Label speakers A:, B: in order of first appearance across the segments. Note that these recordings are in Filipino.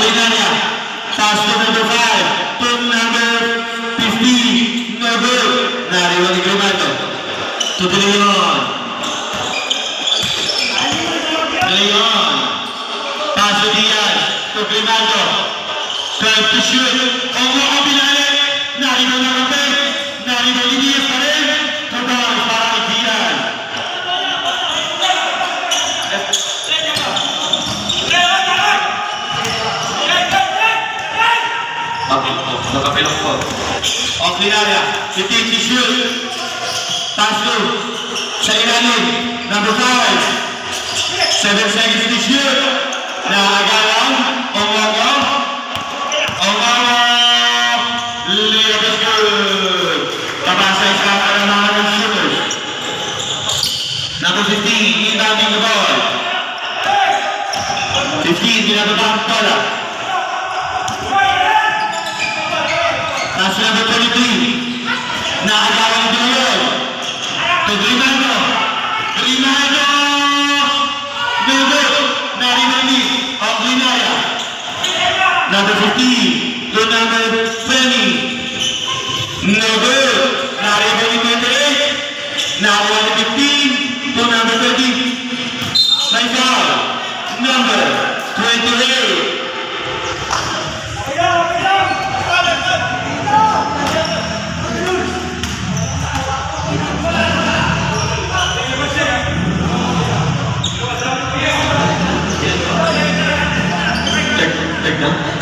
A: Ordinaria. Pass to number 5. To number 15. No good. Nariwan ni Grimaldo. To De Leon. De Leon. Pass to Diaz. To Grimaldo. Trying to shoot. Ang binalik. Nariwan na kapit. Nariwan ni Diaz pa rin. Total para kay Diaz. Nakapilok po. Ordinaria. 15 to shoot. Pass to. Sa ilalim. Number 5. 7 seconds to shoot. Naagalan. Ongawa. Ongawa. Layup is good. Papasa isa para mga ng shooters. Number 15. Inbounding the ball. 15. Ginababang bola. Pass number 23. Naagalan ni De Leon. To Grimaldo. Grimaldo. No good. Nariwan ni Ordinaria. Number 15. To number 20. No good. Nariwan ni 28. Nariwan ni 15. To number 30. May foul. Number 28.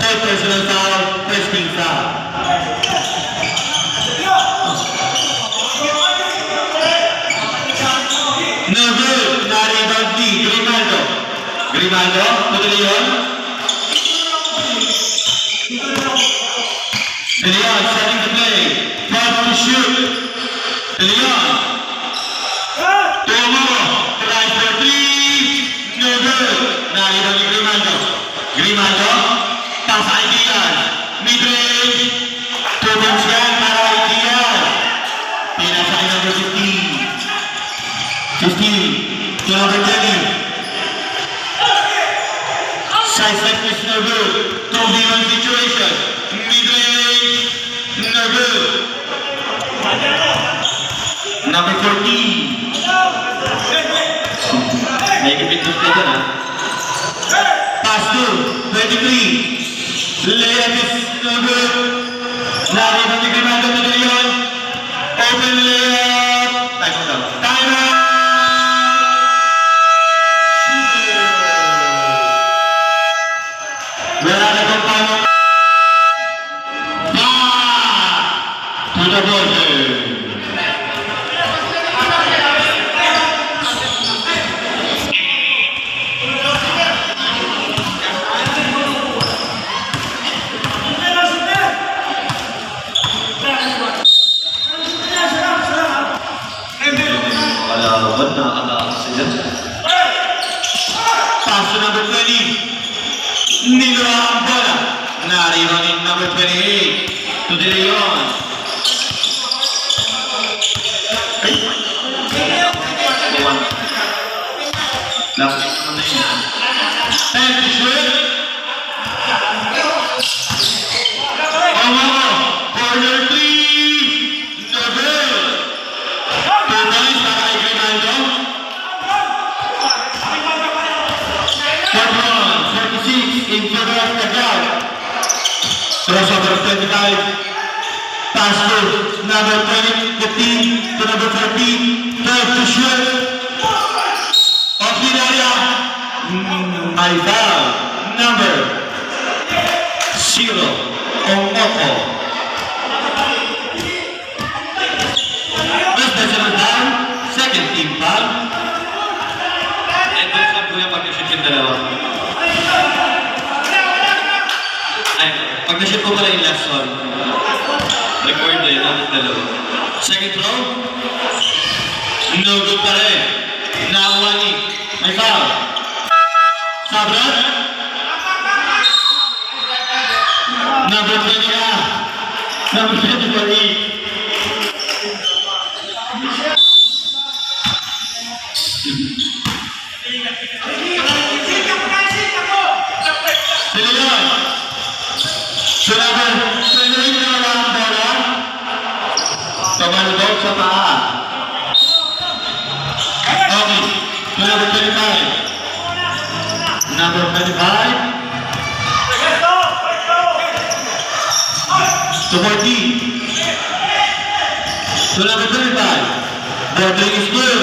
A: Third personal foul, first team foul. No good. Nariwan ni Grimaldo. Grimaldo to De Leon. De Leon setting the play. Five to shoot. De Leon. Tomorrow. Tries for 3. No good. Nariwan ni Grimaldo. Grimaldo. Pass kay Diaz. Mid-range. 2 points yan para kay Diaz. Pinasa kay number 15. 15 to number 20. Side step is no good. 2v1 situation. Mid-range. No good. Number 14. Naikipit doon kayo dyan, ha? Pass to 23. Layup is no good. Nariwan ni Grimaldo na Leon. Open layup. Time out. Time out. Wala na kong pano. To the border. Pass to number 20. Nilo ang bola. Nariwan ni number 28. To De Leon. Last pick naman na yun. Time to shoot. Corner 3. No good. 2 points para kay Grimaldo. 46 in favor of Tagal. Crossover 25. Pass to number 20, 15 to number 14. 12 to shoot. Ordinaria. My foul. Number 0. Ongoko. First national foul. Second team foul. And doon sa kuya pag-shoot yung dalawa. Ay, pag na-shoot ko pala yung last one. Record na yun, ang dalawa. Second throw. No good pa rin. Naawani. May foul. Sabra. Number 20 ka. Number 24. De Leon. sa paa. Okay, number 25. Number 25. To 14. To number 25. Bordering is good.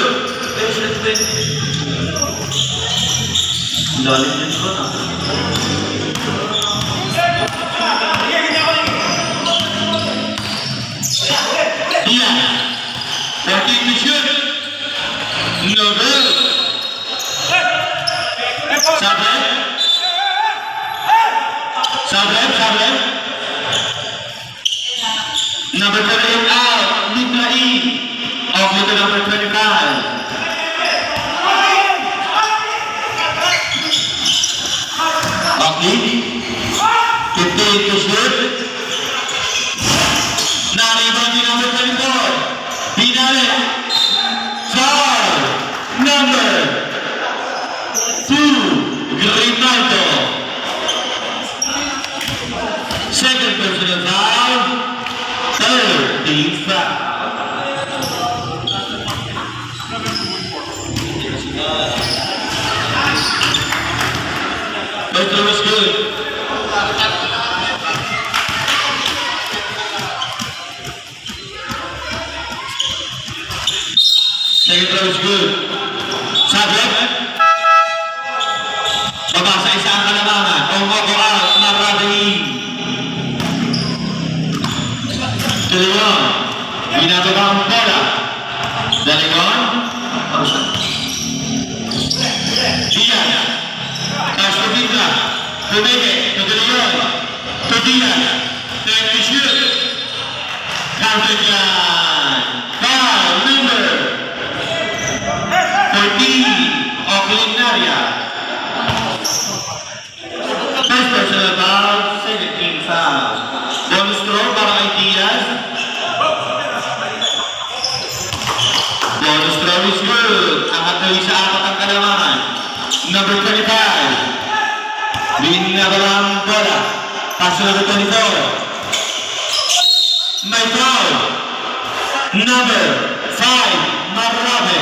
A: Lalim din ko na. Diyan. 14 to shoot. No good. Sabre. Number 38 out. Mitra E. Off to number 25. Okay. 15 to shoot. Naribang din number 24. Pinali. Foul. Number 2. Grimaldo. Second personal foul. Third team foul. First throw is good. Second throw is good. Sabi. Baba sa isang kalamangan. Omogo out. Marabing. Dalayon. Binababa ang bola. Dalayon. Diyan. Castro Vitra. Tumege. To Dalayon. To Diyan. Time to shoot. Counted yan. Foul number 14. Oakland Naria. First personal foul. Second team foul. Bonus throw para kay Diaz. Bonus throw is good. Ang hatuloy sa apat ang kalamangan. Number 25. Binababa ang bola. Pass to number 24. May foul. Number 5. Marrabe.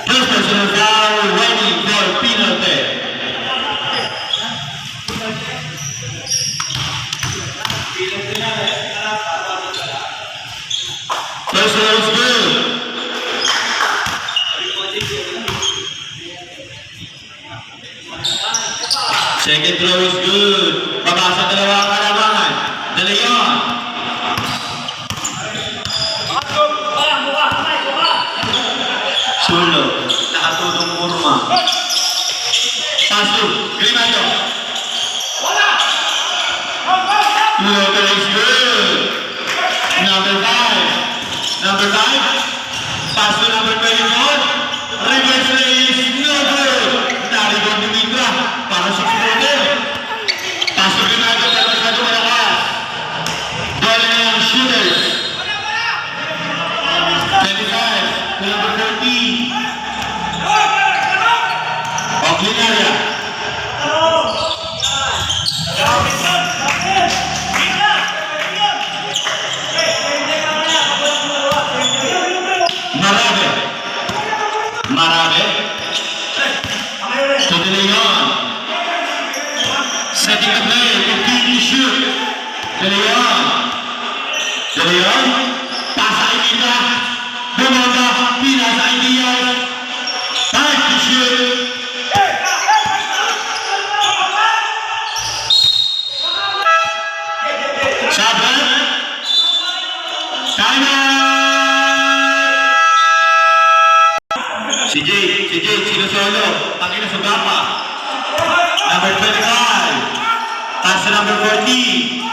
A: First personal foul. Waiting for penalty. First throw is good. Second throw is good. Baba sa dalawang kalamangan. Dalayon. Sulo. Nakatulong Murma. Pasu. Grimaldo. Floater is good. Number 5. Number 5. Pass to number 24. Reverse play is no good. Naribang ni Mitra. Para sa floater. Pass to Grimaldo. Pero masyado malakas. Bola ng shooters. 25. To number 14. Oakland Naria. Marabe. To Dalayon. Setting the play. 15 to shoot. Dalayon. Pass sa Ibita. Bumonda. Pina sa Ideas. Time to shoot. Sabra. Time out. Si Jay, sinusolo. Pangina sa gapa. Number 25. Pass to number 14.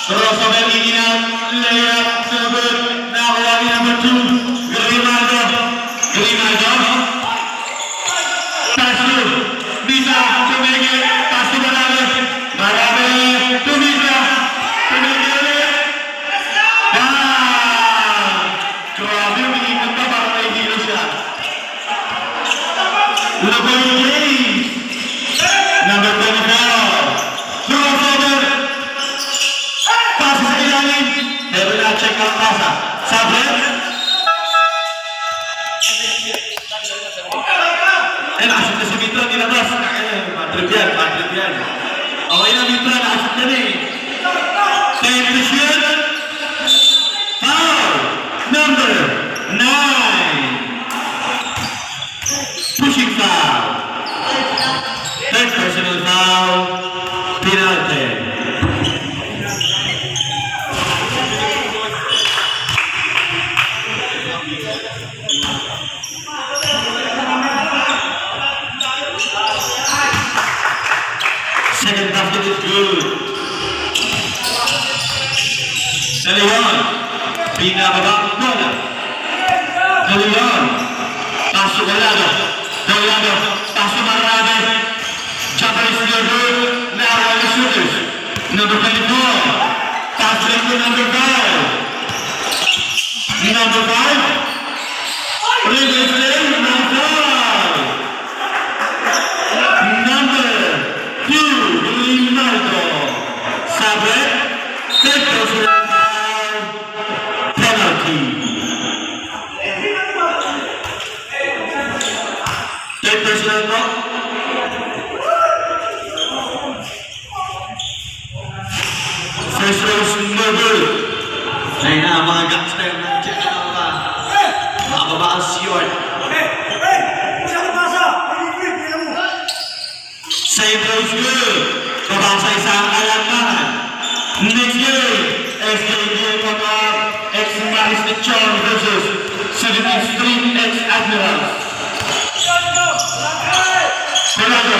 A: Crossover in and layup. So good. Nakuha ni number 2. Grimaldo. Pass to Misa. Tumege. Pass to Marabe. To Misa. Tumege ulit. Grabe, umiikot pa para may hilo siya. LeBron James. Number 24. Crossover. Pass sa ilalim. Never not check Second Kalpasa. Sabre. Naasok na si Mitra, nilabas. Matrip yan. Okay na Mitra, naasok na eh. Technician. Foul. Number 9. Pushing foul. Third personal foul. Penalty. Second basket is good. De Leon. Pinababang bola. De Leon. Pasok Delgado. Pasok Marade. Jumper is still good. Now on the shooters. Number 24. Pass left to number 5. Number 5. Rivers Lane, number 5. Number 2, Rinaldo. Sabre. Third personal foul. Penalty. Third personal foul. First row is no good. Ayun na, mga gangster ng Chechenova. Makababaas yun. Save row is good. Babang sa isang alangahan. Next game, SKJ Pagkar ex-Maris Lechon versus 17th Street ex-Admirals. Colado.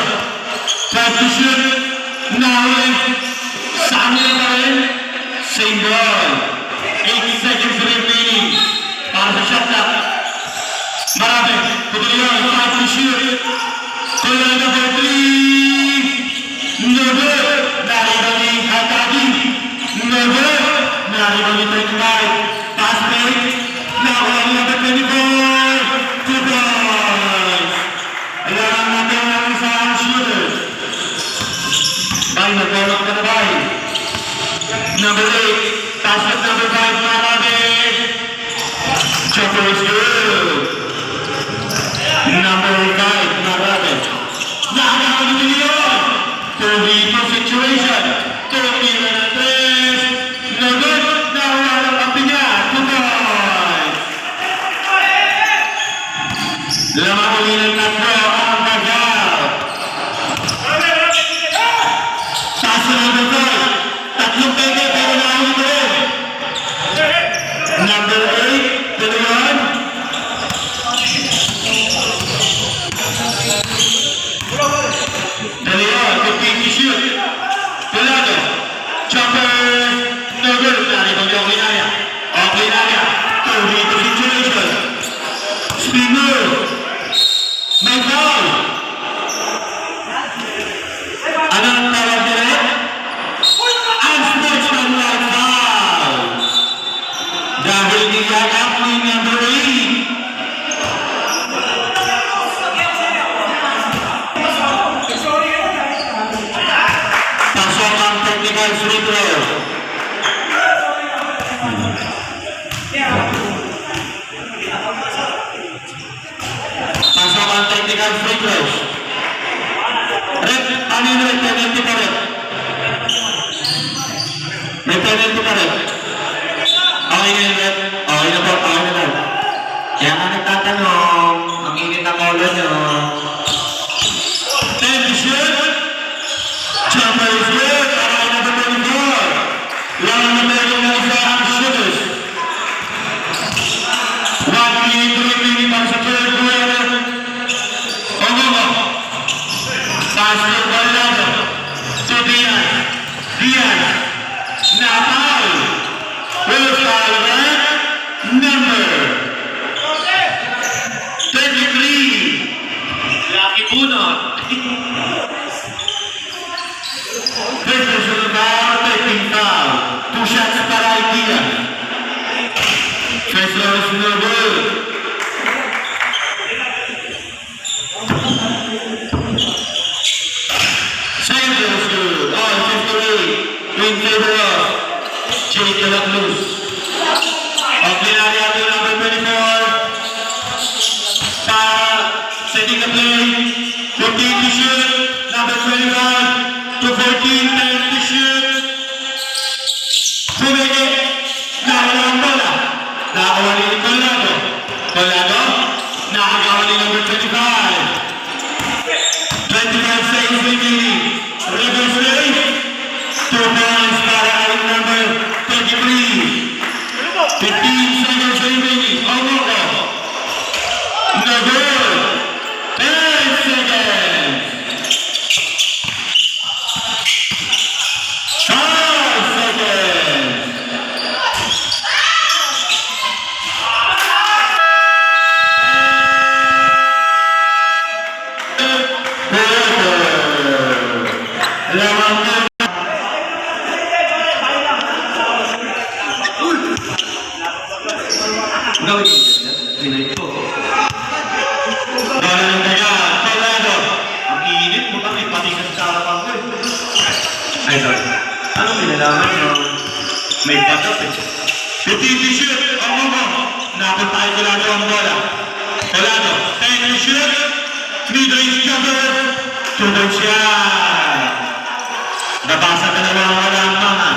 A: Tries to shoot. Nahuli. Sa amin pa rin. Same ball. 8 seconds remaining. Para sa shot clock. Marami. Putulong. Tries to shoot. Colado for 3. No good. Naribali Hatagi. No good. Naribali 25. Pass break. Nakuha number 24. 2 points. Ayan natin ang isang shooters. Bay, nagawag ka na Bay. Number 8. Pass with number 5. Marami. Jumper is good. Number 5. Marami. Nakakawag ni Leon. 2v2 situation. 2v1 na 3. No good. Nakuha ng kampi niya. 2 points. Lamang uli ng tatlo ang bagal. Pass to number 5. Tatlong peke pero nakawin mo rin. Number 8. To the 1. De Leon, 15 to shoot. Colado. Jumper. No good. Naribang yung open area. Open area. 2v2 situation. Speed move. May foul. Ano ang tawag nila? Unsportsmanlike foul. Dahil niyakap ni number 8. Pasok ang technical free throw. Pasok ang technical free throws. Rep, ano yung red penalty pa rin? May penalty pa rin. Okay na yun, Rep. Okay na po, okay na lang. Kaya nga nagtatanong, ang init ng ulo nyo. 10 to shoot. Jumper is good. Okay na ba 24? Lang na meron na isa ang shooters. 1 minute remaining para sa third quarter. Ogogo. Pass to Colado. To Diaz. Natal. Will foul right? Number 33. Lucky Bunot. First personal foul, 13 foul. 2 shots para Ikea. First row is no good. Second row is good. All 58. In favor of Jake Delacruz. Lawan
B: Gawin ito.
A: bola ng daga. Colado. Ang init mo kami pati sa harapan ko.
B: Ay, sorry. Anong pinalaman nyo? May backup eh.
A: 15 to shoot. Ang napunta tayo Colado ang bola. Colado. 10 to shoot. Mid-range jumper. Tunog siya. Nabasa ka na lang wala ang mga.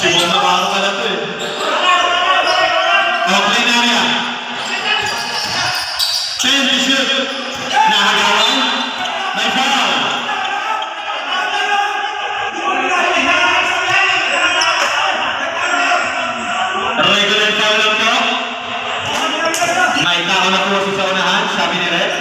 B: Siguro na baka pala ito eh.
A: Okay na yan. 10 to shoot. Nahagawan. May foul. Regular foul lang to. May tao na po sa unahan, sabi ni Red.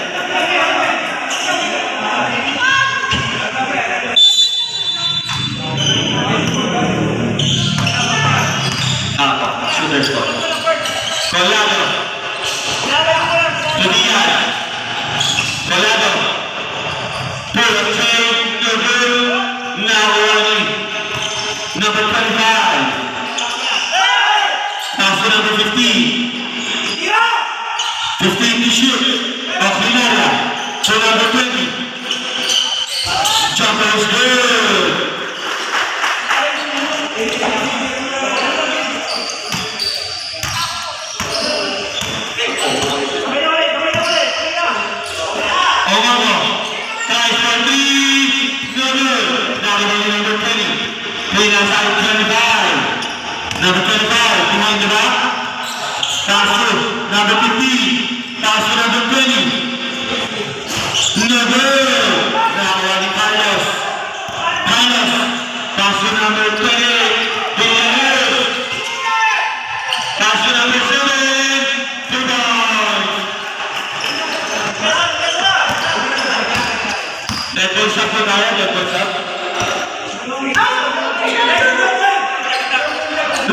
B: Shooter's fault.
A: Colado. Tudian. Colado. Pull up trade. Now running. Number 25. Pass to number 15. 15 to shoot. Oklinara. To number 20. Jumper is good. Omago. Tries for three. No good. Now the number 20. Clean outside 25. Number 25. Behind the back. Pass to number 15. Pass to number 20. No good. Now running Carlos. Carlos. Pass to number 20. Pass to number 7. 2 points. That goes up for Naya. That goes up.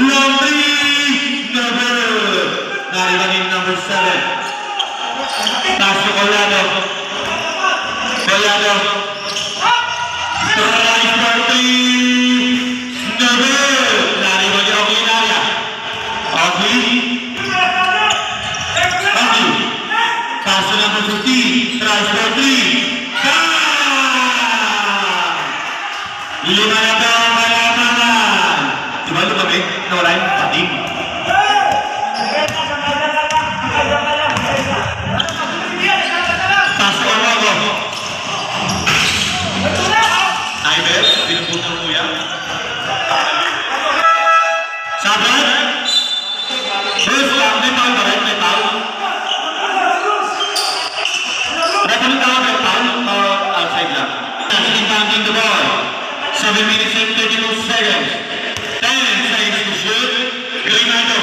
A: Long three. No good. Not even number 7. Pass to Colado. Colado. Tries for three. No good. Not even Oakley Naya. Oakley. Oakley. Pass to number 15. Tries for three. Lima na daw ang malaman. Diba lumamig? Nawala yung pating. Pass to Omago. Iber, pinupot ng kuya. Sabat. First lang, may foul ba rin? May foul. Referee tawag may foul o outside lang? Inbounding the ball. 7 minutes and 32 seconds. 10 seconds to shoot. Grimaldo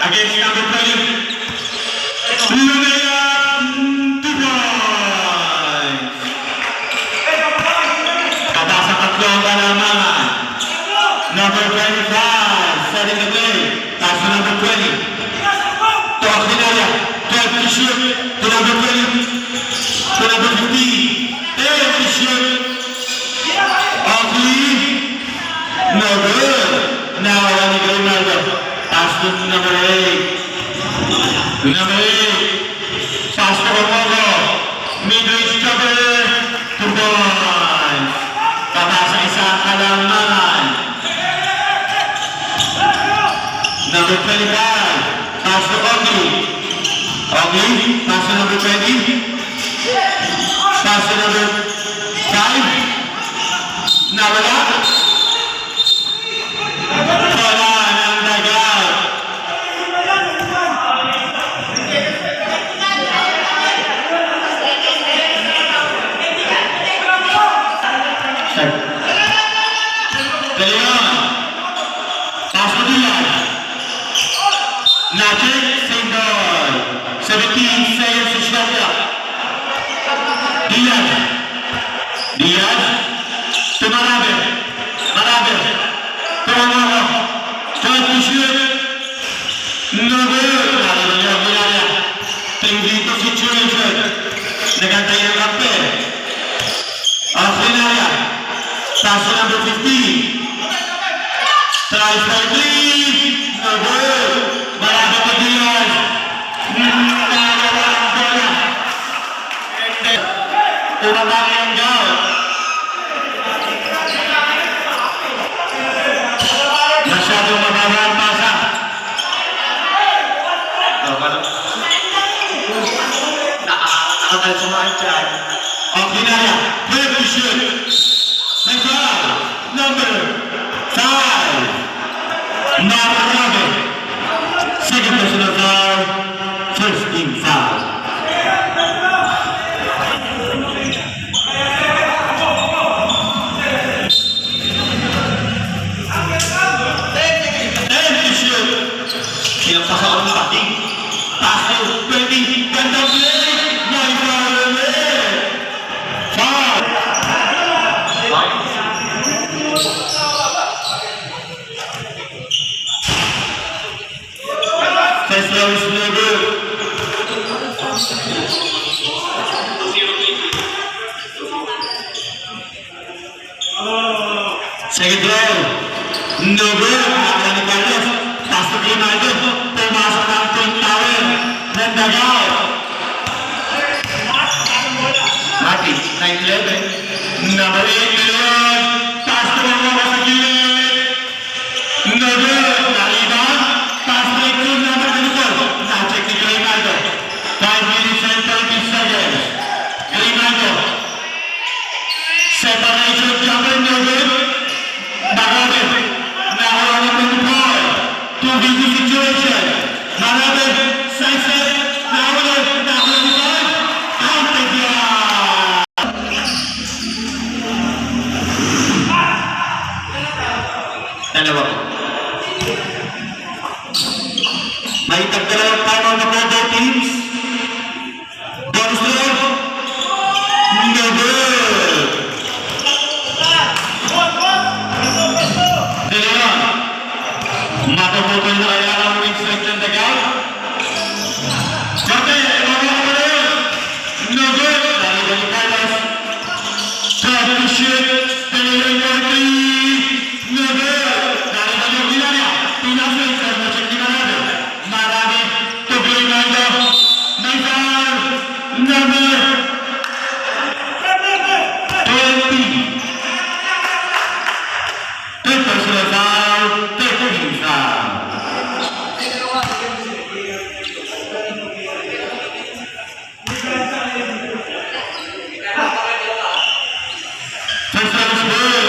A: against number 20. Lumayap 2 points. Papasa tatlo ang kalamangan. Number 25 setting the play. Pass to number 20. To Akinaria. 12 to shoot. To number 20. To number 15. 10 to shoot. Oakley. No good. Now running Grimaldo. Pass to number 8. Number 8. Pass to Omago. Mid-range cover. 2 points. Papasa isa ang kalamangan. Number 25. Pass to Oakley. Oakley. Pass to number 20. Pass to number 5. Nawala. Wala ng dagat. Dalayan. Pass to Dylan. Nachik, same ball. 17 seconds to shot clock. Dylan. Diaz. To Marabe. Marabe. To Omago. 12 to shoot. No good. Nalala niya ang Bulaya. Tingin dito situation. Nagantay ang kampe. Australia. Paso number 15. Tries for three. No good. Malapit na Diaz. Nawala ang bola. And then, umatake ang goal. Masyadong mababa ang pasa.
B: Nakakal sa mga dyan.
A: Australia. Where to shoot? May foul. Number 5. Mararabe. Second personal foul. First team foul. And to shoot.
B: Pinagpasok ang pating.
A: Pass to 20. Gandang play. May foul ulit. Foul. First row is no good. Second row. No good. Nakala ni Carlos. Pass to Grimaldo. Pumasok ng Twin Tower. Nandagaw.
B: Mati, 9-11.
A: Number 8, Leon. Pass to Mangoro sa gilid. No good. Naliban. Pass break to number 24. Na-check ni Grimaldo. 5 minutes and 30 seconds. Grimaldo. Separation jumper, no good. Marabe. Nakuha ng control. 2v2 situation. Marabe. Side step. Nakuha ng five. Out of here.
B: Dalawa po.
A: May tagdalawang timeout na po both teams. Bonus throw. No good. De Leon. Mataputol na kaya ang wing strike ng Dagaw. Mate, mawala mo rin. No good. Nalibang ni Carlos. Try to shoot. De Leon for three. No good. Nalibang yung Villarreal. Pinaswing. Check ni Marabe. Marabe to Grimaldo. May foul. Number 20. Third personal foul. 13 foul. First round is good.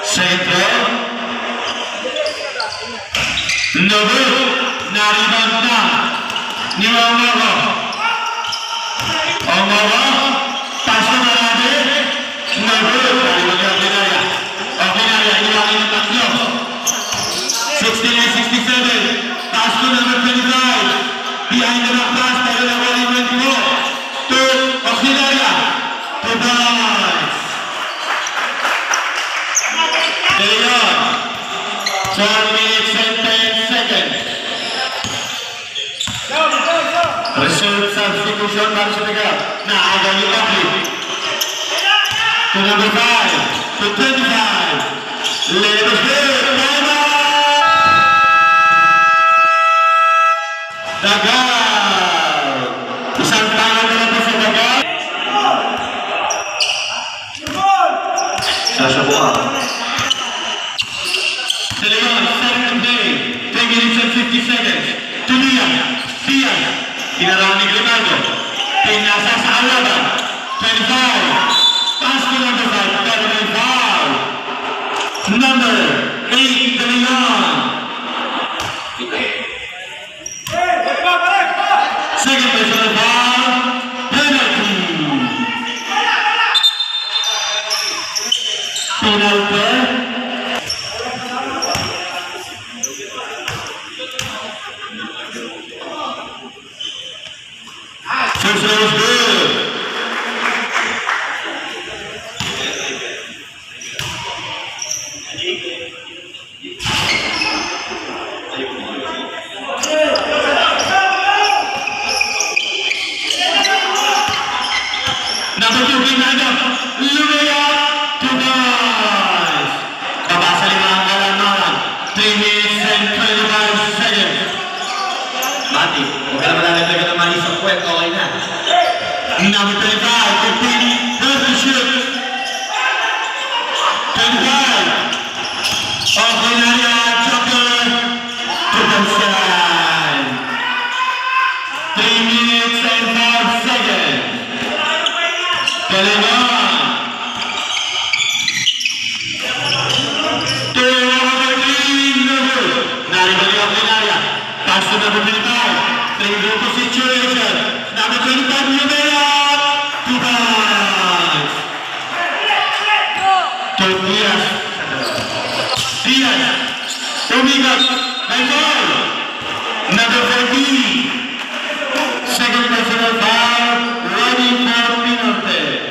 A: Second throw. No good. Naribang na. Ni Ongoro. Ongoro. Pass to Marabe. No good. Naribang na Pinaya. Pinaya. Iwagin ng tatlo. 69-67. Pass to number 25. Behind the back pass. Tayo na rolling 24. To Auxilaria. To Boys. De Leon. 12 minutes and 10 seconds. Result substitution para sa Dagaw. Naagaw ni Oakley. To number 5. To 25. Labor good. Time out! Dagaw. Isang tangan na lang po sa Dagaw.
B: Sasabuhan.
A: De Leon, second play. 3 minutes and 50 seconds. To Liam. Diaz. Pinaraan ni Grimaldo. Pinasa sa Alaba. 25. Pass to number 5. Pero may foul. Number 8, De Leon. Second personal foul. Penalty. Penalty. First row is good. and 25 seconds.
B: Mati, huwag ka naman lalagdagan ng mali sa puwet, okay na.
A: Number 25, 15, does the shoot. 25. Okay na yan, Chopper. Tubansan. 3 minutes and 5 seconds. Galing on. Pass to number 25. Playing local situation. Number 25, Lumea. 2 points. To Diaz. Diaz. Umigat. By foul. Number 14. Second personal foul. Running for penalty.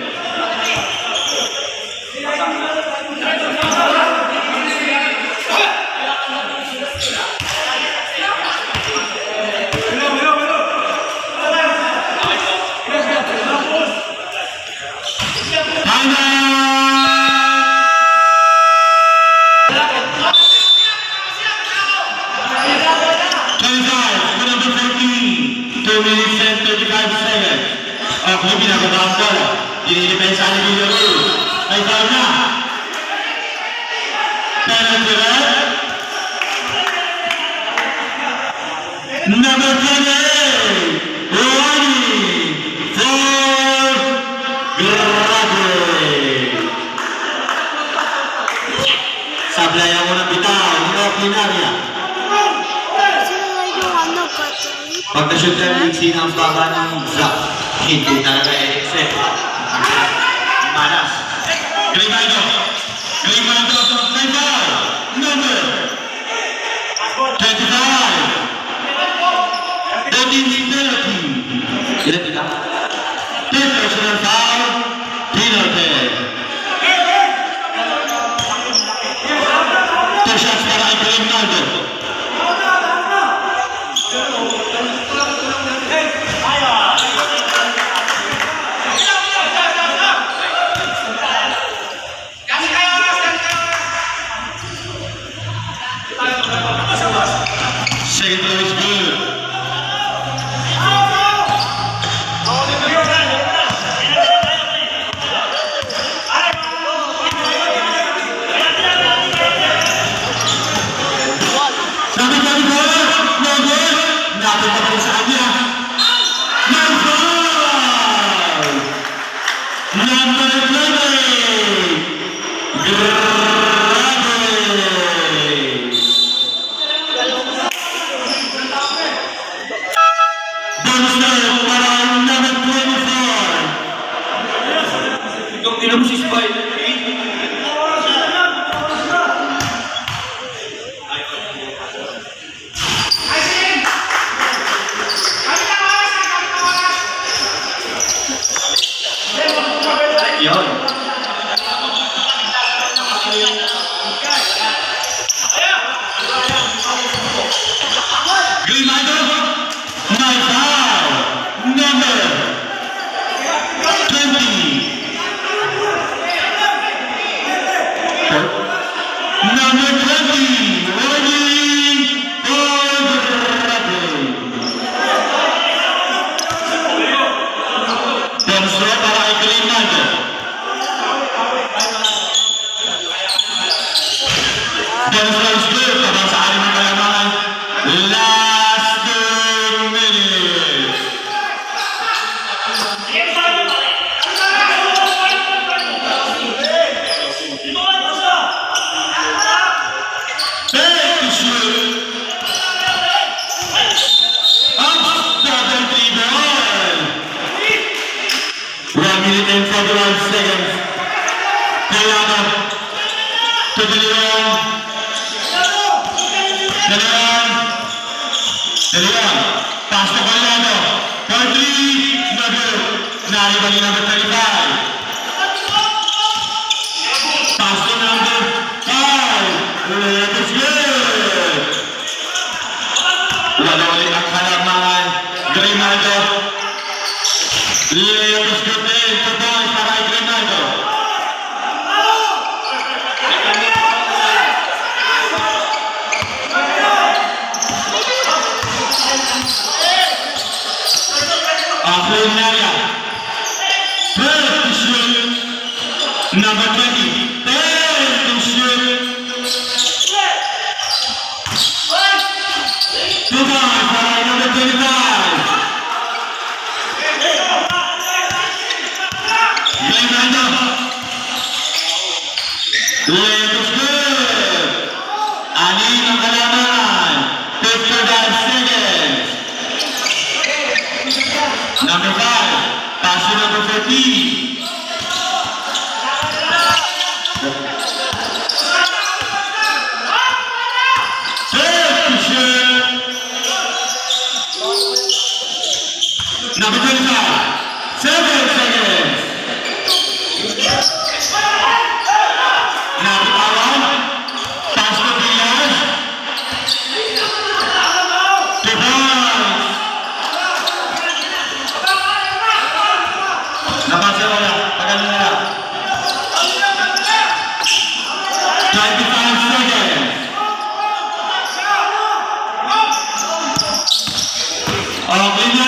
A: Ako pinagabang bola. Dinidepensa ni Villarreal. May foul na. Penalty red. Number 28. Ronnie for Grabe. Sablaya mo ng bitaw. Ni Ordinaria. Pag na-shoot ka rin, sinang baba ng Zach. Hindi talaga Eriksen. Manas. Grimaldo. Grimaldo. May foul. Number 25. 14 penalty. Ilan dito? Third personal foul. Penalty. 2 shots para kay Grimaldo. Second throw is good. Number 24, no good. Napit pa rin sa kanya. No foul. Number 20. Grabe. Bonus para number 24.
B: Yung tinom si Spider. Yun.
A: Grimaldo, my foul, number 20. Number 20, running for Grabe. Bonus para kay Grimaldo. Bonus is good para sa ating mga kalamangan. Last 2 minutes. Take the shoot. Up, double dribble. 1 minute and 41 seconds. Kailangan. Tudulong. Dalawan. Pass to Colorado. For 3. No good. Naribali number 35. Pass to number 5. That is good. Wala ulit ang kalamangan. Grimaldo. That is good din. 2 points para kay Grimaldo. Akhirnya, third shoot, number 20, third shoot. 2 points for number 25. Grimaldo. Let us go. Anin ang kalaman. 55 seconds. Number 5, pass to number 14. Third shoot. Number 25, 7 seconds. Number 1, pass to Diaz. 2 points. Napasa mo na, pagano na lang. 25 seconds. Okay na.